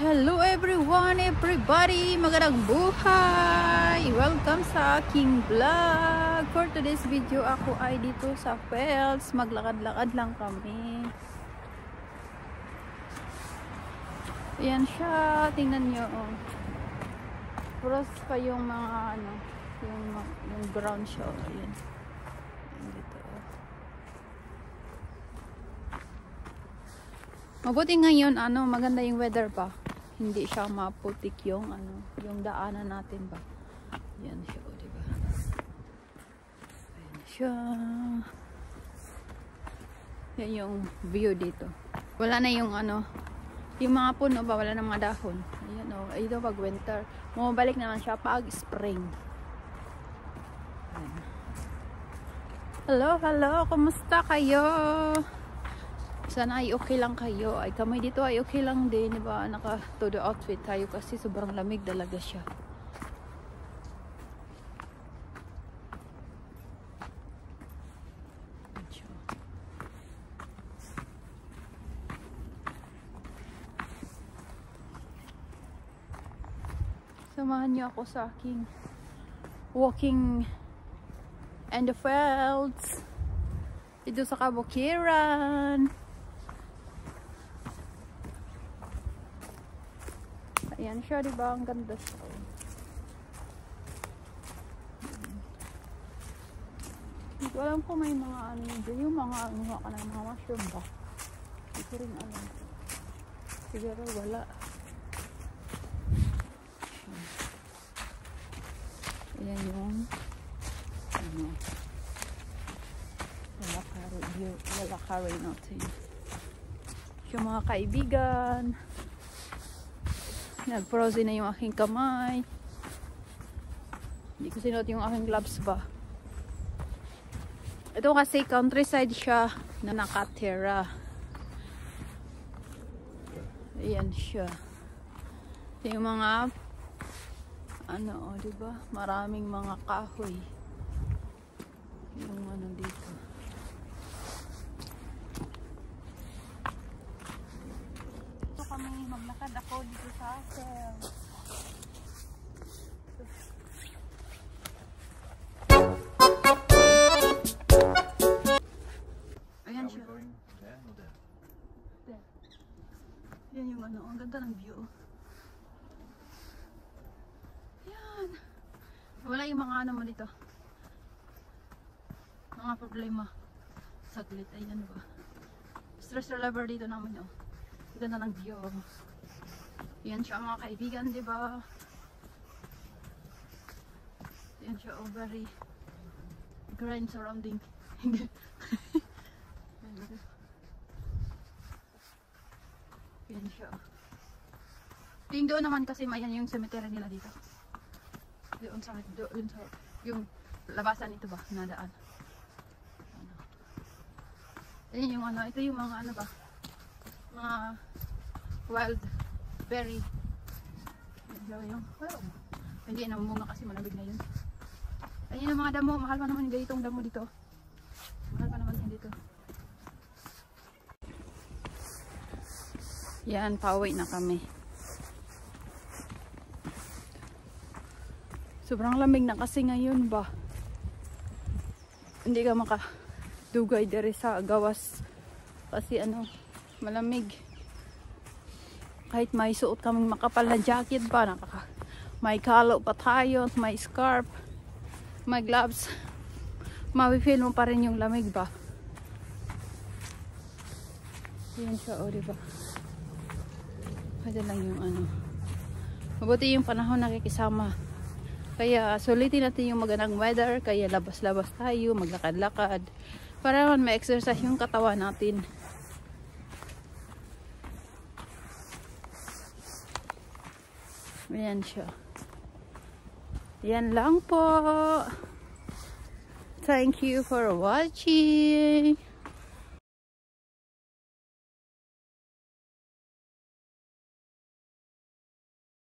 Hello everyone, everybody! Magandang buhay! Welcome sa aking vlog! For today's video, ako ay dito sa Phelps. Maglakad-lakad lang kami. Ayan siya. Tingnan nyo. Oh. Puros pa yung mga yung ground siya. Ayan. Dito. Mabuti ngayon, maganda yung weather pa. Hindi siya maputik yung yung daanan natin ba. Yan siya, diba? Ayan siya. Yan yung view dito. Wala na yung yung mga puno ba, wala na mga dahon. Ayan ito pag winter. Bumabalik naman siya pag spring. Ayan. Hello, kumusta kayo? Sana ay okay lang kayo. Ay kami dito ay okay lang din, diba? Naka-todo outfit tayo kasi sobrang lamig talaga siya. Samahan niyo ako sa aking walking in the fields dito sa Kabukiran. Ayan siya, diba? Ang ganda siya. Hindi ko alam kung may mga yung mga ka na mga mushroom ba? Hindi ko rin alam. Siguro wala. Ayan yung lalakarin natin. Yung mga kaibigan. Nag-frozen na yung aking kamay. Hindi ko sinuot yung aking gloves ba. Ito kasi countryside siya na nakatira. Ayan siya. Ito yung mga diba? Maraming mga kahoy. Yung dito. Ito kami maglakad ako dito sa akin. Ayan siya. Yan yung ang ganda ng view. Yan. Wala yung mga mo dito. Mga problema. Saglit. Ayan ba. Stress reliever dito namin ganda ng view. Yan siya mga kaibigan, diba? Yan siya very grand surrounding. Yan siya. Yung doon naman kasi mayan yung cemetery nila dito. Doon sa yung labasan ito ba, nadaan. Ayan yung ito yung mga ba, mga wild berry. Hindi na munga kasi malamig na yun. Ayan yung mga damo, mahal pa naman yung ganitong damo dito. Mahal pa naman yan dito. Yan, pauwi na kami. Sobrang lamig na kasi ngayon ba. Hindi ka makadugay dere sa gawas kasi malamig. Kahit may suot kaming makapal na jacket ba, may kalo pa tayo, may scarf, may gloves, mawi-feel mo pa rin yung lamig ba. Yan siya, diba? Kaya lang yung mabuti yung panahon nakikisama. Kaya sulitin natin yung magandang weather. Kaya labas-labas tayo, maglakad-lakad para naman ma-exercise yung katawan natin. Ayan siya. Yan lang po. Thank you for watching.